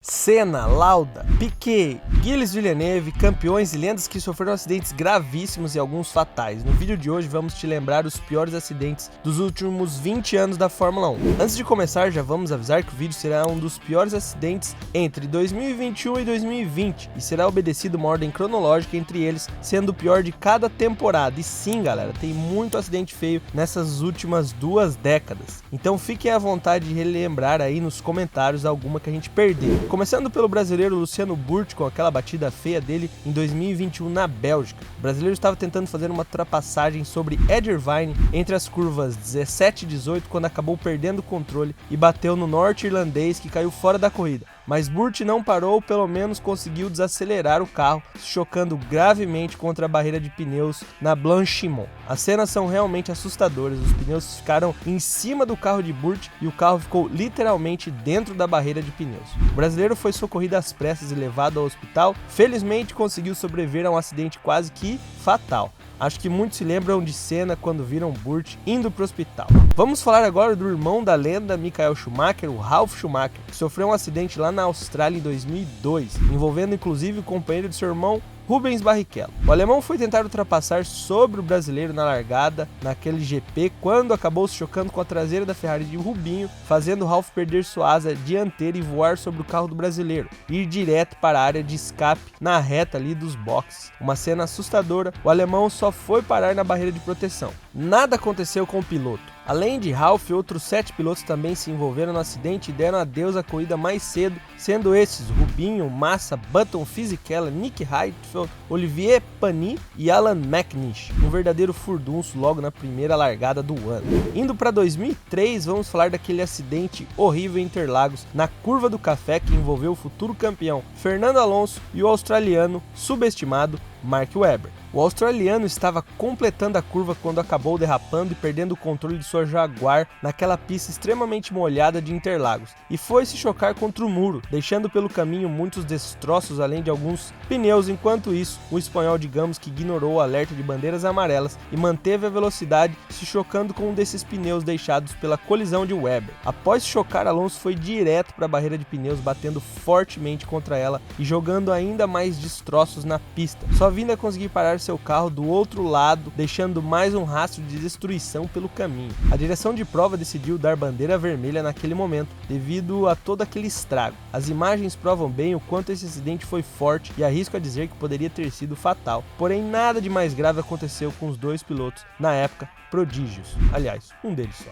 Senna, Lauda, Piquet, Gilles Villeneuve, campeões e lendas que sofreram acidentes gravíssimos e alguns fatais. No vídeo de hoje vamos te lembrar os piores acidentes dos últimos 20 anos da Fórmula 1. Antes de começar, já vamos avisar que o vídeo será um dos piores acidentes entre 2021 e 2020 e será obedecido uma ordem cronológica entre eles, sendo o pior de cada temporada. E sim, galera, tem muito acidente feio nessas últimas 2 décadas. Então fiquem à vontade de relembrar aí nos comentários alguma que a gente perdeu. Começando pelo brasileiro Luciano Burti com aquela batida feia dele em 2021 na Bélgica. O brasileiro estava tentando fazer uma ultrapassagem sobre Ed Irvine entre as curvas 17 e 18 quando acabou perdendo o controle e bateu no norte-irlandês que caiu fora da corrida. Mas Burti não parou, pelo menos conseguiu desacelerar o carro, chocando gravemente contra a barreira de pneus na Blanchimont. As cenas são realmente assustadoras, os pneus ficaram em cima do carro de Burti e o carro ficou literalmente dentro da barreira de pneus. O brasileiro foi socorrido às pressas e levado ao hospital, felizmente conseguiu sobreviver a um acidente quase que fatal. Acho que muitos se lembram de Senna quando viram Burti indo para o hospital. Vamos falar agora do irmão da lenda Michael Schumacher, o Ralf Schumacher, que sofreu um acidente lá na Austrália em 2002, envolvendo inclusive o companheiro de seu irmão, Rubens Barrichello. O alemão foi tentar ultrapassar sobre o brasileiro na largada naquele GP quando acabou se chocando com a traseira da Ferrari de Rubinho, fazendo Ralf perder sua asa dianteira e voar sobre o carro do brasileiro, e ir direto para a área de escape na reta ali dos boxes. Uma cena assustadora, o alemão só foi parar na barreira de proteção. Nada aconteceu com o piloto. Além de Ralf, outros 7 pilotos também se envolveram no acidente e deram adeus à corrida mais cedo, sendo esses Rubinho, Massa, Button, Fisichella, Nick Heidfeld, Olivier Panis e Alan McNish. Um verdadeiro furdunço logo na primeira largada do ano. Indo para 2003, vamos falar daquele acidente horrível em Interlagos, na curva do café que envolveu o futuro campeão Fernando Alonso e o australiano subestimado Mark Webber. O australiano estava completando a curva quando acabou derrapando e perdendo o controle de sua Jaguar naquela pista extremamente molhada de Interlagos e foi se chocar contra o muro, deixando pelo caminho muitos destroços além de alguns pneus. Enquanto isso, o espanhol, digamos que ignorou o alerta de bandeiras amarelas e manteve a velocidade, se chocando com um desses pneus deixados pela colisão de Webber. Após chocar, Alonso foi direto para a barreira de pneus, batendo fortemente contra ela e jogando ainda mais destroços na pista, só vindo a conseguir parar seu carro do outro lado, deixando mais um rastro de destruição pelo caminho. A direção de prova decidiu dar bandeira vermelha naquele momento, devido a todo aquele estrago. As imagens provam bem o quanto esse acidente foi forte e arrisco a dizer que poderia ter sido fatal. Porém, nada de mais grave aconteceu com os 2 pilotos, na época, prodígios. Aliás, um deles só.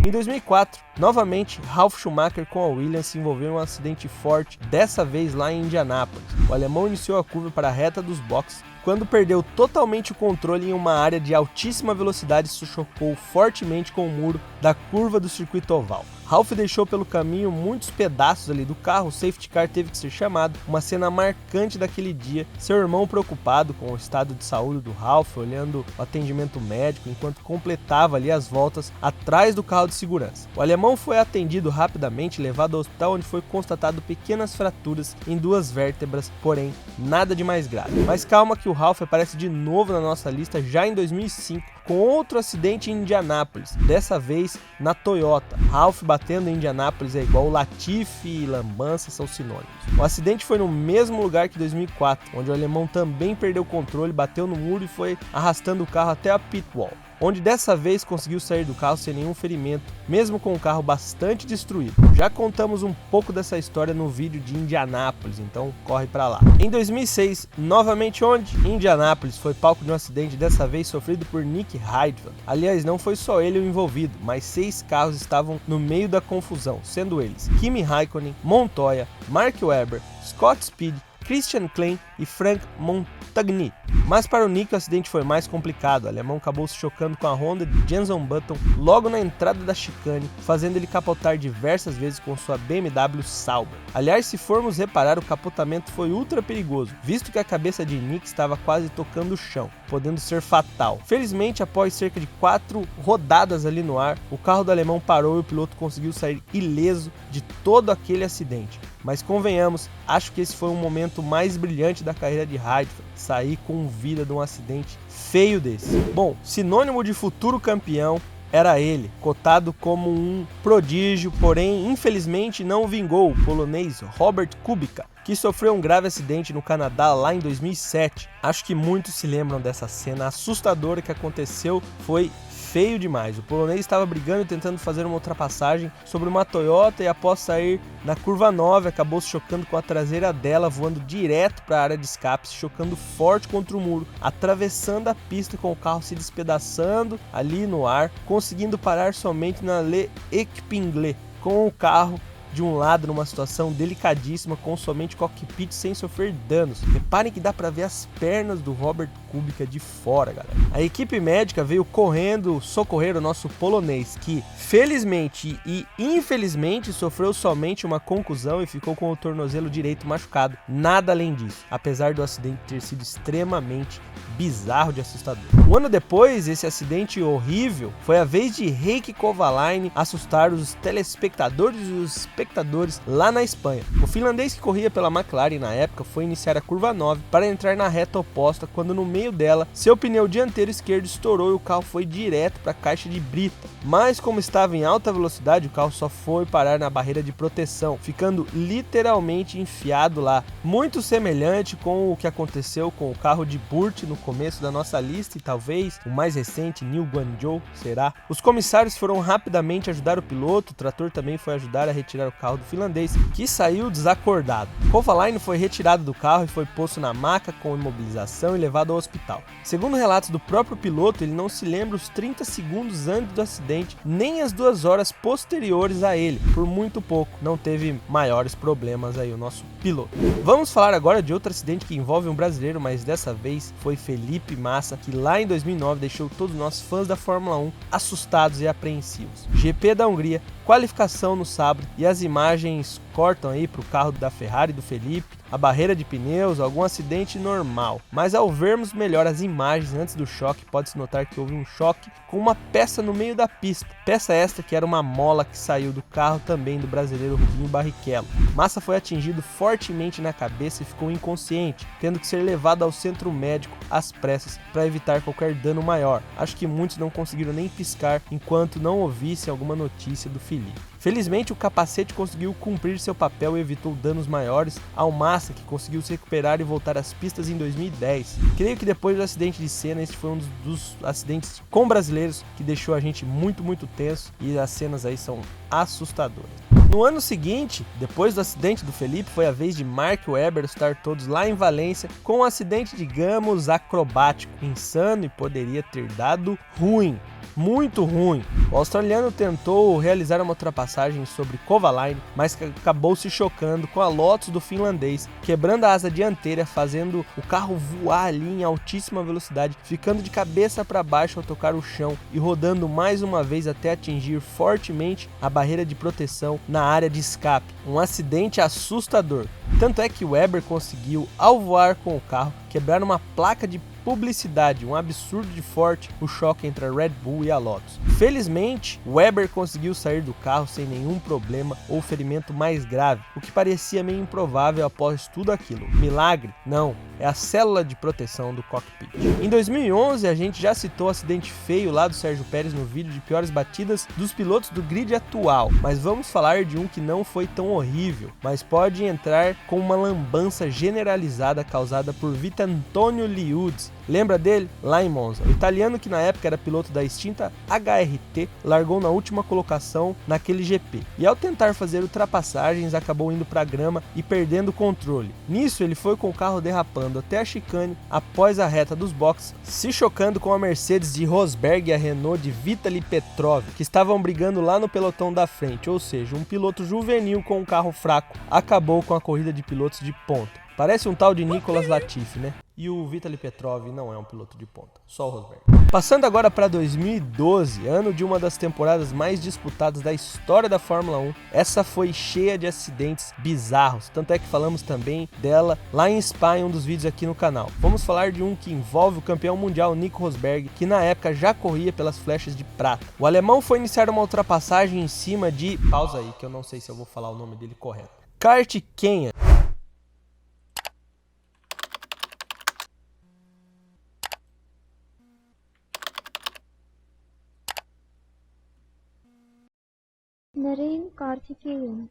Em 2004, novamente, Ralf Schumacher com a Williams se envolveu em um acidente forte, dessa vez lá em Indianápolis. O alemão iniciou a curva para a reta dos boxes, quando perdeu totalmente o controle em uma área de altíssima velocidade e se chocou fortemente com o muro da curva do circuito oval. Ralf deixou pelo caminho muitos pedaços ali do carro, o safety car teve que ser chamado, uma cena marcante daquele dia, seu irmão preocupado com o estado de saúde do Ralf, olhando o atendimento médico enquanto completava ali as voltas atrás do carro de segurança. O alemão foi atendido rapidamente e levado ao hospital, onde foi constatado pequenas fraturas em 2 vértebras, porém nada de mais grave. Mas calma que o Ralf aparece de novo na nossa lista já em 2005, com outro acidente em Indianápolis, dessa vez na Toyota. Ralf batendo em Indianápolis é igual Latifi e lambança são sinônimos. O acidente foi no mesmo lugar que 2004, onde o alemão também perdeu o controle, bateu no muro e foi arrastando o carro até a pit wall, onde dessa vez conseguiu sair do carro sem nenhum ferimento, mesmo com o carro bastante destruído. Já contamos um pouco dessa história no vídeo de Indianápolis, então corre pra lá. Em 2006, novamente onde? Indianápolis foi palco de um acidente, dessa vez sofrido por Nick Heidfeld. Aliás, não foi só ele o envolvido, mas 6 carros estavam no meio da confusão, sendo eles Kimi Raikkonen, Montoya, Mark Webber, Scott Speed, Christian Klein e Frank Montagny. Mas para o Nick o acidente foi mais complicado. O alemão acabou se chocando com a Honda de Jenson Button logo na entrada da chicane, fazendo ele capotar diversas vezes com sua BMW Sauber. Aliás, se formos reparar, o capotamento foi ultra perigoso, visto que a cabeça de Nick estava quase tocando o chão, podendo ser fatal. Felizmente, após cerca de 4 rodadas ali no ar, o carro do alemão parou e o piloto conseguiu sair ileso de todo aquele acidente. Mas convenhamos, acho que esse foi o momento mais brilhante da carreira de Heidfeld, sair com vida de um acidente feio desse. Bom, sinônimo de futuro campeão, era ele, cotado como um prodígio, porém infelizmente não vingou, o polonês Robert Kubica, que sofreu um grave acidente no Canadá lá em 2007. Acho que muitos se lembram dessa cena assustadora que aconteceu, foi feio demais. O polonês estava brigando e tentando fazer uma ultrapassagem sobre uma Toyota e após sair na curva 9 acabou se chocando com a traseira dela, voando direto para a área de escape, se chocando forte contra o muro, atravessando a pista com o carro se despedaçando ali no ar, conseguindo parar somente na Le Equipingle, com o carro de um lado numa situação delicadíssima com somente cockpit sem sofrer danos. Reparem que dá para ver as pernas do Robert Kubica de fora, galera. A equipe médica veio correndo socorrer o nosso polonês, que felizmente e infelizmente sofreu somente uma contusão e ficou com o tornozelo direito machucado. Nada além disso, apesar do acidente ter sido extremamente bizarro de assustador. Um ano depois, esse acidente horrível, foi a vez de Heikki Kovalainen assustar os telespectadores e os espectadores lá na Espanha. O finlandês que corria pela McLaren na época foi iniciar a curva 9 para entrar na reta oposta, quando no meio dela, seu pneu dianteiro esquerdo estourou e o carro foi direto para a caixa de brita. Mas como estava em alta velocidade, o carro só foi parar na barreira de proteção, ficando literalmente enfiado lá. Muito semelhante com o que aconteceu com o carro de Burt no começo da nossa lista e talvez o mais recente, New Guangzhou, será? Os comissários foram rapidamente ajudar o piloto, o trator também foi ajudar a retirar o carro do finlandês, que saiu desacordado. Kovalainen foi retirado do carro e foi posto na maca com imobilização e levado ao hospital. Segundo relatos do próprio piloto, ele não se lembra os 30 segundos antes do acidente, nem as 2 horas posteriores a ele. Por muito pouco, não teve maiores problemas aí o nosso piloto. Vamos falar agora de outro acidente que envolve um brasileiro, mas dessa vez foi Felipe Massa, que lá em 2009 deixou todos nós fãs da Fórmula 1 assustados e apreensivos. GP da Hungria, qualificação no sábado, e as imagens cortam aí para o carro da Ferrari do Felipe, a barreira de pneus, algum acidente normal. Mas ao vermos melhor as imagens antes do choque, pode-se notar que houve um choque com uma peça no meio da pista. Peça esta que era uma mola que saiu do carro também do brasileiro Rubinho Barrichello. Massa foi atingido fortemente na cabeça e ficou inconsciente, tendo que ser levado ao centro médico às pressas para evitar qualquer dano maior. Acho que muitos não conseguiram nem piscar enquanto não ouvissem alguma notícia do Felipe. Felizmente o capacete conseguiu cumprir seu papel e evitou danos maiores ao Massa, que conseguiu se recuperar e voltar às pistas em 2010. Creio que depois do acidente de Senna, este foi um dos acidentes com brasileiros que deixou a gente muito tenso, e as cenas aí são assustadoras. No ano seguinte, depois do acidente do Felipe, foi a vez de Mark Webber estar todos lá em Valência com um acidente, digamos, acrobático, insano e poderia ter dado ruim. Muito ruim. O australiano tentou realizar uma ultrapassagem sobre Kovalainen, mas acabou se chocando com a Lotus do finlandês, quebrando a asa dianteira, fazendo o carro voar ali em altíssima velocidade, ficando de cabeça para baixo ao tocar o chão e rodando mais uma vez até atingir fortemente a barreira de proteção na área de escape. Um acidente assustador. Tanto é que Webber conseguiu, ao voar com o carro, quebrar uma placa de publicidade, um absurdo de forte o choque entre a Red Bull e a Lotus. Felizmente, Webber conseguiu sair do carro sem nenhum problema ou ferimento mais grave, o que parecia meio improvável após tudo aquilo. Milagre? Não, é a célula de proteção do cockpit. Em 2011, a gente já citou o acidente feio lá do Sérgio Pérez no vídeo de piores batidas dos pilotos do grid atual, mas vamos falar de um que não foi tão horrível, mas pode entrar com uma lambança generalizada causada por Vitantonio Liuzzi. Lembra dele? Lá em Monza. O italiano, que na época era piloto da extinta HRT, largou na última colocação naquele GP. E ao tentar fazer ultrapassagens, acabou indo para a grama e perdendo o controle. Nisso, ele foi com o carro derrapando até a chicane após a reta dos boxes, se chocando com a Mercedes de Rosberg e a Renault de Vitaly Petrov, que estavam brigando lá no pelotão da frente. Ou seja, um piloto juvenil com um carro fraco acabou com a corrida de pilotos de ponta. Parece um tal de Nicolas Latifi, né? E o Vitaly Petrov não é um piloto de ponta, só o Rosberg. Passando agora para 2012, ano de uma das temporadas mais disputadas da história da Fórmula 1, essa foi cheia de acidentes bizarros, tanto é que falamos também dela lá em Spa em um dos vídeos aqui no canal. Vamos falar de um que envolve o campeão mundial Nico Rosberg, que na época já corria pelas flechas de prata. O alemão foi iniciar uma ultrapassagem em cima de... Pausa aí, que eu não sei se eu vou falar o nome dele correto. Kurt Kenyan. Naren Karthikeyan.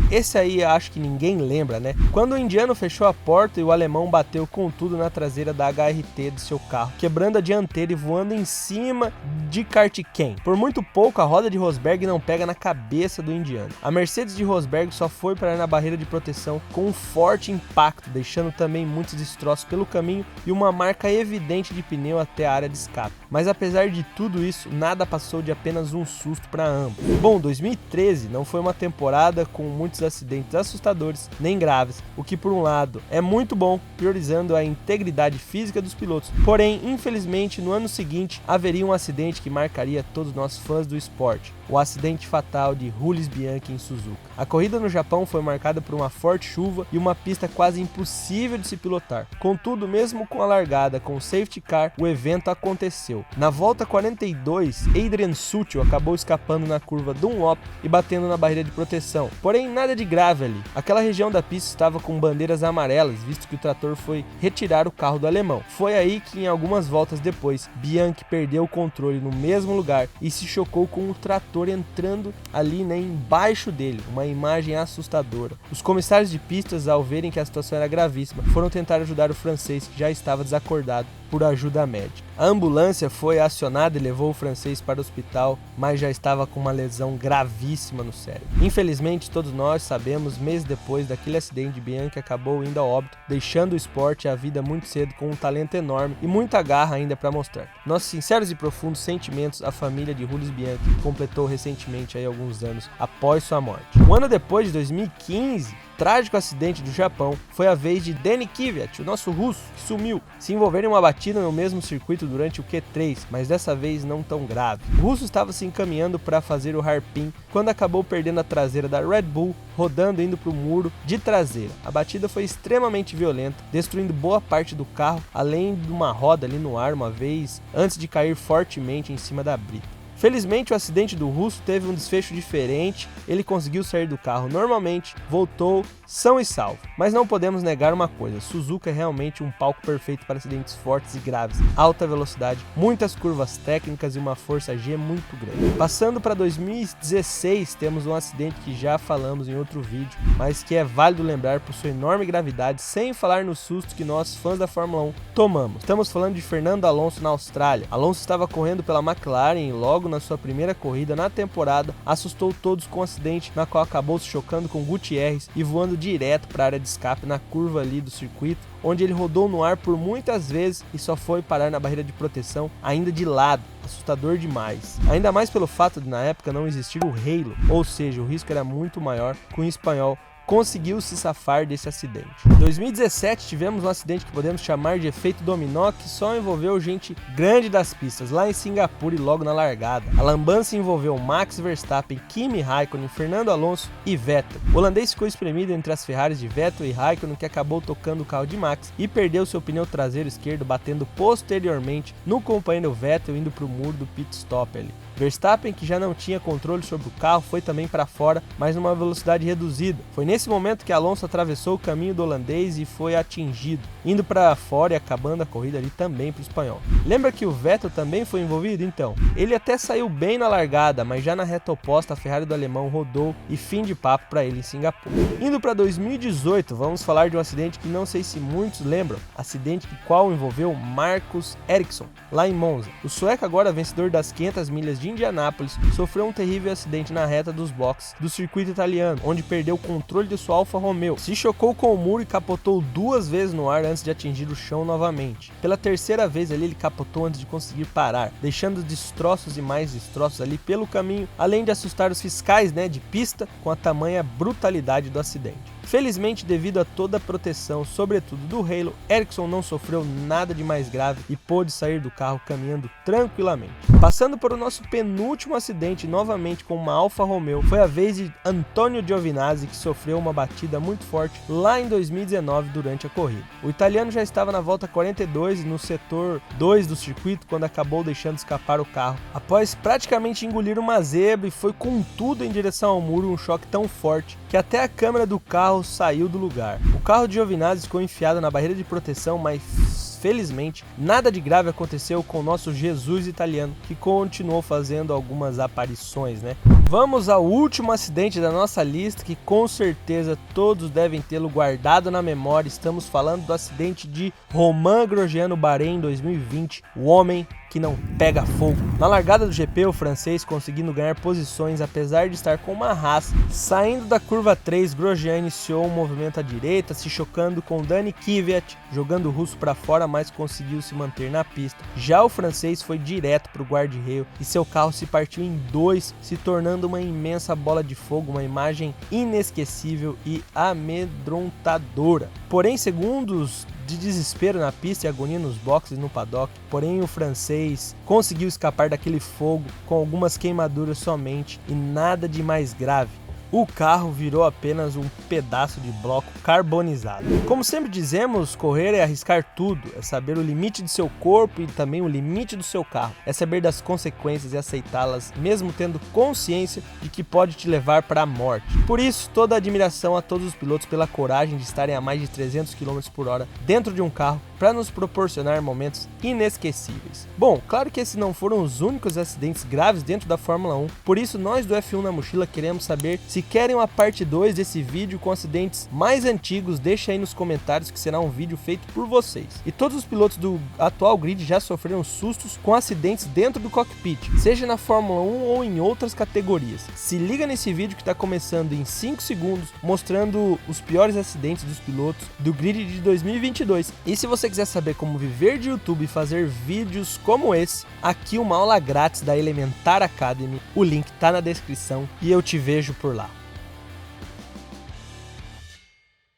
Esse aí acho que ninguém lembra, né? Quando o indiano fechou a porta e o alemão bateu com tudo na traseira da HRT do seu carro, quebrando a dianteira e voando em cima de Karthikeyan. Por muito pouco, a roda de Rosberg não pega na cabeça do indiano. A Mercedes de Rosberg só foi parar na barreira de proteção com um forte impacto, deixando também muitos destroços pelo caminho e uma marca evidente de pneu até a área de escape. Mas apesar de tudo isso, nada passou de apenas um susto para ambos. Bom, 2013 não foi uma temporada com muitos acidentes assustadores nem graves, o que por um lado é muito bom, priorizando a integridade física dos pilotos. Porém, infelizmente, no ano seguinte haveria um acidente que marcaria todos nós fãs do esporte, o acidente fatal de Jules Bianchi em Suzuka. A corrida no Japão foi marcada por uma forte chuva e uma pista quase impossível de se pilotar. Contudo, mesmo com a largada com o safety car, o evento aconteceu. Na volta 42, Adrian Sutil acabou escapando na curva Dunlop e batendo na barreira de proteção. Porém, nada de grave ali. Aquela região da pista estava com bandeiras amarelas, visto que o trator foi retirar o carro do alemão. Foi aí que, em algumas voltas depois, Bianchi perdeu o controle no mesmo lugar e se chocou com o trator entrando ali, embaixo dele. Uma imagem assustadora. Os comissários de pistas, ao verem que a situação era gravíssima, foram tentar ajudar o francês, que já estava desacordado, por ajuda médica. A ambulância foi acionada e levou o francês para o hospital, mas já estava com uma lesão gravíssima no cérebro. Infelizmente, todos nós sabemos, meses depois daquele acidente, Bianchi acabou indo a óbito, deixando o esporte e a vida muito cedo com um talento enorme e muita garra ainda para mostrar. Nossos sinceros e profundos sentimentos à família de Jules Bianchi, que completou recentemente aí alguns anos após sua morte. Um ano depois, de 2015, trágico acidente do Japão, foi a vez de Danny Kvyat, o nosso russo, que sumiu, se envolver em uma batida no mesmo circuito durante o Q3, mas dessa vez não tão grave. O russo estava se encaminhando para fazer o hairpin quando acabou perdendo a traseira da Red Bull, rodando indo para o muro de traseira. A batida foi extremamente violenta, destruindo boa parte do carro, além de uma roda ali no ar uma vez, antes de cair fortemente em cima da brita. Felizmente, o acidente do russo teve um desfecho diferente, ele conseguiu sair do carro normalmente, voltou são e salvo. Mas não podemos negar uma coisa, Suzuka é realmente um palco perfeito para acidentes fortes e graves, alta velocidade, muitas curvas técnicas e uma força G muito grande. Passando para 2016, temos um acidente que já falamos em outro vídeo, mas que é válido lembrar por sua enorme gravidade, sem falar no susto que nós, fãs da Fórmula 1, tomamos. Estamos falando de Fernando Alonso na Austrália. Alonso estava correndo pela McLaren e logo na sua primeira corrida na temporada, assustou todos com um acidente na qual acabou se chocando com Gutierrez e voando direto para a área de escape na curva ali do circuito, onde ele rodou no ar por muitas vezes e só foi parar na barreira de proteção ainda de lado. Assustador demais. Ainda mais pelo fato de na época não existir o halo, ou seja, o risco era muito maior, com o espanhol conseguiu se safar desse acidente. Em 2017 tivemos um acidente que podemos chamar de efeito dominó, que só envolveu gente grande das pistas, lá em Singapura e logo na largada. A lambança envolveu Max Verstappen, Kimi Raikkonen, Fernando Alonso e Vettel. O holandês ficou espremido entre as Ferraris de Vettel e Raikkonen, que acabou tocando o carro de Max e perdeu seu pneu traseiro esquerdo, batendo posteriormente no companheiro Vettel, indo para o muro do pit stop ali. Verstappen, que já não tinha controle sobre o carro, foi também para fora, mas numa velocidade reduzida. Foi nesse momento que Alonso atravessou o caminho do holandês e foi atingido, indo para fora e acabando a corrida ali também para o espanhol. Lembra que o Vettel também foi envolvido? Então, ele até saiu bem na largada, mas já na reta oposta a Ferrari do alemão rodou e fim de papo para ele em Singapura. Indo para 2018, vamos falar de um acidente que não sei se muitos lembram, acidente que qual envolveu Marcus Ericsson, lá em Monza. O sueco, agora vencedor das 500 milhas de Indianápolis, sofreu um terrível acidente na reta dos boxes do circuito italiano, onde perdeu o controle de sua Alfa Romeo, se chocou com o muro e capotou 2 vezes no ar antes de atingir o chão novamente. Pela terceira vez ali ele capotou antes de conseguir parar, deixando destroços e mais destroços ali pelo caminho, além de assustar os fiscais de pista com a tamanha brutalidade do acidente. Felizmente, devido a toda a proteção, sobretudo do halo, Ericsson não sofreu nada de mais grave e pôde sair do carro caminhando tranquilamente. Passando por o nosso penúltimo acidente, novamente com uma Alfa Romeo, foi a vez de Antonio Giovinazzi, que sofreu uma batida muito forte lá em 2019 durante a corrida. O italiano já estava na volta 42 no setor 2 do circuito quando acabou deixando escapar o carro. Após praticamente engolir uma zebra e foi com tudo em direção ao muro, um choque tão forte que até a câmera do carro saiu do lugar. O carro de Giovinazzi ficou enfiado na barreira de proteção, mas felizmente, nada de grave aconteceu com o nosso Jesus italiano, que continuou fazendo algumas aparições, né? Vamos ao último acidente da nossa lista, que com certeza todos devem tê-lo guardado na memória. Estamos falando do acidente de Romain Grosjean no Bahrein 2020, o homem que não pega fogo. Na largada do GP, o francês conseguindo ganhar posições apesar de estar com uma Haas. Saindo da curva 3, Grosjean iniciou um movimento à direita, se chocando com Dani Kvyat, jogando o russo para fora, mas conseguiu se manter na pista. Já o francês foi direto para o guarda-reio e seu carro se partiu em dois, se tornando uma imensa bola de fogo, uma imagem inesquecível e amedrontadora. Porém, segundos de desespero na pista e agonia nos boxes no paddock, porém o francês conseguiu escapar daquele fogo com algumas queimaduras somente e nada de mais grave. O carro virou apenas um pedaço de bloco carbonizado. Como sempre dizemos, correr é arriscar tudo, é saber o limite de seu corpo e também o limite do seu carro, é saber das consequências e aceitá-las, mesmo tendo consciência de que pode te levar para a morte. Por isso, toda a admiração a todos os pilotos pela coragem de estarem a mais de 300 km por hora dentro de um carro para nos proporcionar momentos inesquecíveis. Bom, claro que esses não foram os únicos acidentes graves dentro da Fórmula 1, por isso nós do F1 na Mochila queremos saber se querem uma parte 2 desse vídeo com acidentes mais antigos. Deixa aí nos comentários que será um vídeo feito por vocês. E todos os pilotos do atual grid já sofreram sustos com acidentes dentro do cockpit, seja na Fórmula 1 ou em outras categorias. Se liga nesse vídeo que está começando em 5 segundos, mostrando os piores acidentes dos pilotos do grid de 2022. E se você quiser saber como viver de YouTube e fazer vídeos como esse, aqui uma aula grátis da Elementar Academy, o link tá na descrição e eu te vejo por lá.